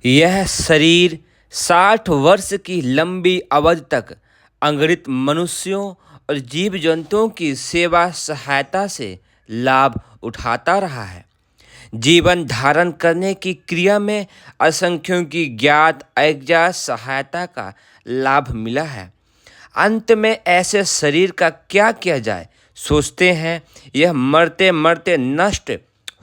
यह शरीर 60 वर्ष की लंबी अवधि तक अगणित मनुष्यों और जीव जंतुओं की सेवा सहायता से लाभ उठाता रहा है। जीवन धारण करने की क्रिया में असंख्यों की ज्ञात अज्ञात सहायता का लाभ मिला है। अंत में ऐसे शरीर का क्या किया जाए, सोचते हैं यह मरते मरते नष्ट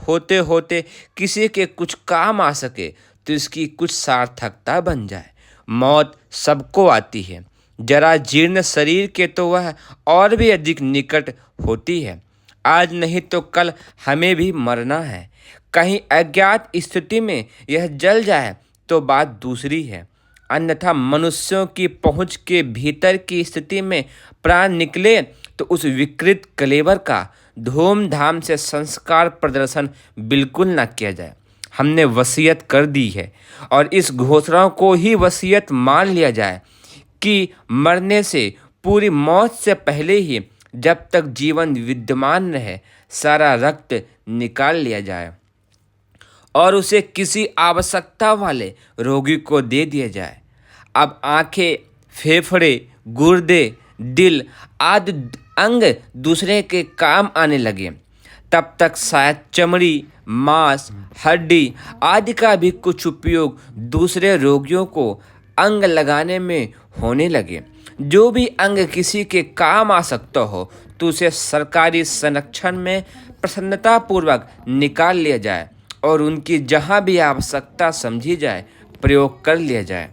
होते होते किसी के कुछ काम आ सके तो इसकी कुछ सार्थकता बन जाए। मौत सबको आती है, जरा जीर्ण शरीर के तो वह और भी अधिक निकट होती है। आज नहीं तो कल हमें भी मरना है। कहीं अज्ञात स्थिति में यह जल जाए तो बात दूसरी है, अन्यथा मनुष्यों की पहुंच के भीतर की स्थिति में प्राण निकले तो उस विकृत कलेवर का धूमधाम से संस्कार प्रदर्शन बिल्कुल ना किया जाए। हमने वसीयत कर दी है और इस घोषणा को ही वसीयत मान लिया जाए कि मरने से पूरी मौत से पहले ही, जब तक जीवन विद्यमान रहे, सारा रक्त निकाल लिया जाए और उसे किसी आवश्यकता वाले रोगी को दे दिया जाए। अब आंखें, फेफड़े, गुर्दे, दिल आदि अंग दूसरे के काम आने लगे, तब तक शायद चमड़ी, मांस, हड्डी आदि का भी कुछ उपयोग दूसरे रोगियों को अंग लगाने में होने लगे। जो भी अंग किसी के काम आ सकता हो तो उसे सरकारी संरक्षण में प्रसन्नतापूर्वक निकाल लिया जाए और उनकी जहाँ भी आवश्यकता समझी जाए प्रयोग कर लिया जाए।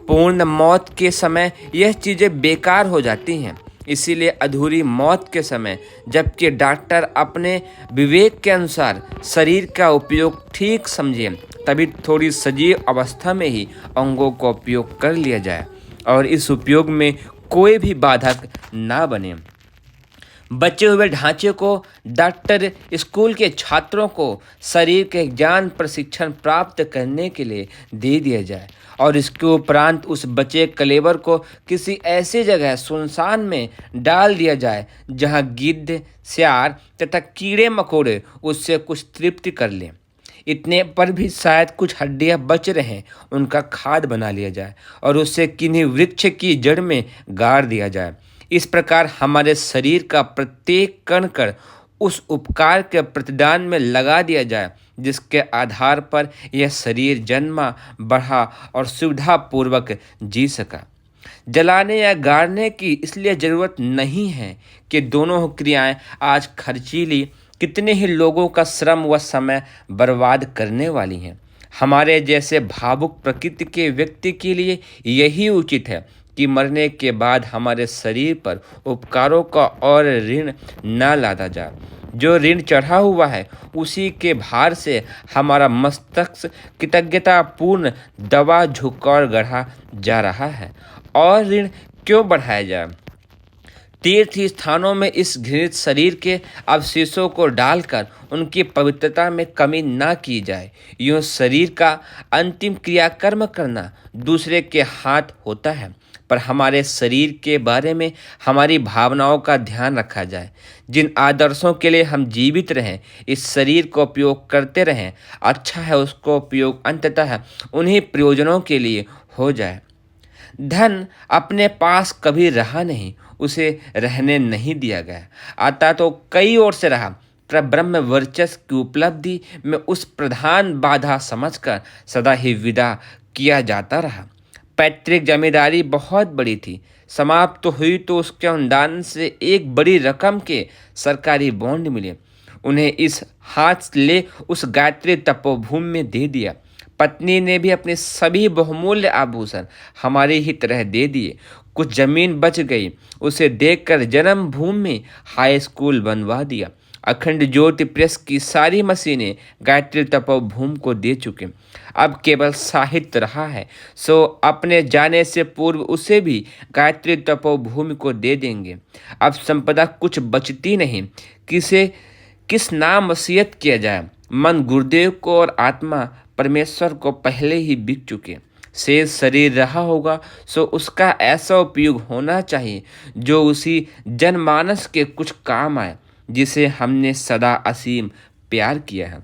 पूर्ण मौत के समय यह चीज़ें बेकार हो जाती हैं। इसीलिए अधूरी मौत के समय, जबकि डॉक्टर अपने विवेक के अनुसार शरीर का उपयोग ठीक समझे, तभी थोड़ी सजीव अवस्था में ही अंगों का उपयोग कर लिया जाए और इस उपयोग में कोई भी बाधक ना बने। बचे हुए ढांचे को डॉक्टर स्कूल के छात्रों को शरीर के ज्ञान प्रशिक्षण प्राप्त करने के लिए दे दिया जाए और इसके उपरांत उस बचे कलेवर को किसी ऐसी जगह सुनसान में डाल दिया जाए जहां गिद्ध, सियार तथा कीड़े मकोड़े उससे कुछ तृप्ति कर लें। इतने पर भी शायद कुछ हड्डियां बच रहें, उनका खाद बना लिया जाए और उससे किन्हीं वृक्ष की जड़ में गाड़ दिया जाए। इस प्रकार हमारे शरीर का प्रत्येक कण कण उस उपकार के प्रतिदान में लगा दिया जाए जिसके आधार पर यह शरीर जन्मा, बढ़ा और सुविधापूर्वक जी सका। जलाने या गाड़ने की इसलिए ज़रूरत नहीं है कि दोनों क्रियाएं आज खर्चीली, कितने ही लोगों का श्रम व समय बर्बाद करने वाली हैं। हमारे जैसे भावुक प्रकृति के व्यक्ति के लिए यही उचित है कि मरने के बाद हमारे शरीर पर उपकारों का और ऋण न लादा जाए। जो ऋण चढ़ा हुआ है उसी के भार से हमारा मस्तक कृतज्ञतापूर्ण दबा झुककर गढ़ा जा रहा है और ऋण क्यों बढ़ाया जाए। तीर्थ स्थानों में इस घृणित शरीर के अवशेषों को डालकर उनकी पवित्रता में कमी ना की जाए। यूँ शरीर का अंतिम क्रियाकर्म करना दूसरे के हाथ होता है, पर हमारे शरीर के बारे में हमारी भावनाओं का ध्यान रखा जाए। जिन आदर्शों के लिए हम जीवित रहें, इस शरीर को उपयोग करते रहें, अच्छा है उसको उपयोग अंततः उन्हीं प्रयोजनों के लिए हो जाए। धन अपने पास कभी रहा नहीं, उसे रहने नहीं दिया गया। आता तो कई ओर से रहा, पर ब्रह्म वर्चस्व की उपलब्धि में उस प्रधान बाधा समझकर सदा ही विदा किया जाता रहा। पैतृक जमींदारी बहुत बड़ी थी, समाप्त तो हुई तो उसके अनुदान से एक बड़ी रकम के सरकारी बॉन्ड मिले। उन्हें इस हाथ ले उस गायत्री तपोभूमि में दे दिया। पत्नी ने भी अपने सभी बहुमूल्य आभूषण हमारी ही तरह दे दिए। कुछ जमीन बच गई, उसे देखकर जन्मभूमि में हाई स्कूल बनवा दिया। अखंड ज्योति प्रेस की सारी मशीनें गायत्री तपोभूमि को दे चुके। अब केवल साहित्य रहा है, सो अपने जाने से पूर्व उसे भी गायत्री तपोभूमि को दे देंगे। अब संपदा कुछ बचती नहीं, किस नाम वसीयत किया जाए। मन गुरुदेव को और आत्मा परमेश्वर को पहले ही बिक चुके। शेष शरीर रहा होगा सो उसका ऐसा उपयोग होना चाहिए जो उसी जनमानस के कुछ काम आए जिसे हमने सदा असीम प्यार किया है।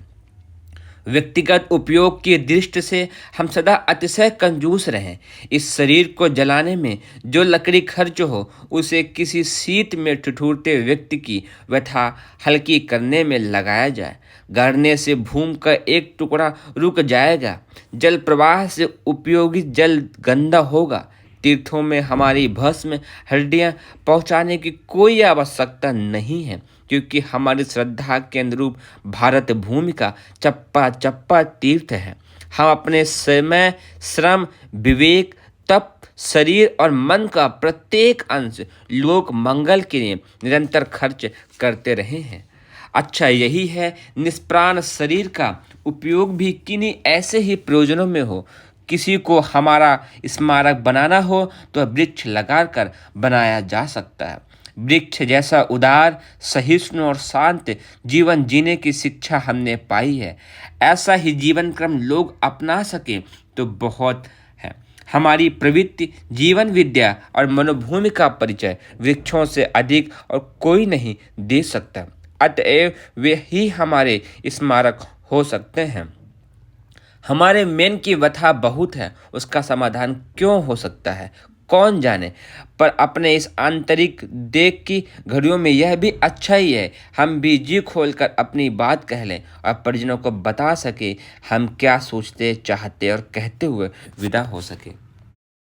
व्यक्तिगत उपयोग की दृष्टि से हम सदा अतिशय कंजूस रहें। इस शरीर को जलाने में जो लकड़ी खर्च हो उसे किसी शीत में ठिठुरते व्यक्ति की व्यथा हल्की करने में लगाया जाए। गाड़ने से भूमि का एक टुकड़ा रुक जाएगा। जल प्रवाह से उपयोगी जल गंदा होगा। तीर्थों में हमारी भस्म हड्डियां पहुंचाने की कोई आवश्यकता नहीं है, क्योंकि हमारी श्रद्धा के अनुरूप भारत भूमि का चप्पा चप्पा तीर्थ है। हम अपने समय, श्रम, विवेक, तप, शरीर और मन का प्रत्येक अंश लोक मंगल के लिए निरंतर खर्च करते रहे हैं। अच्छा यही है निष्प्राण शरीर का उपयोग भी किन्हीं ऐसे ही प्रयोजनों में हो। किसी को हमारा स्मारक बनाना हो तो वृक्ष लगाकर बनाया जा सकता है। वृक्ष जैसा उदार, सहिष्णु और शांत जीवन जीने की शिक्षा हमने पाई है। ऐसा ही जीवन क्रम लोग अपना सके तो बहुत है। हमारी प्रवृत्ति, जीवन विद्या और मनोभूमि का परिचय वृक्षों से अधिक और कोई नहीं दे सकता। अतएव वे ही हमारे स्मारक हो सकते हैं। हमारे मन की व्यथा बहुत है, उसका समाधान क्यों हो सकता है कौन जाने, पर अपने इस आंतरिक देख की घड़ियों में यह भी अच्छा ही है हम भी जी खोलकर अपनी बात कह लें और परिजनों को बता सके हम क्या सोचते, चाहते और कहते हुए विदा हो सके।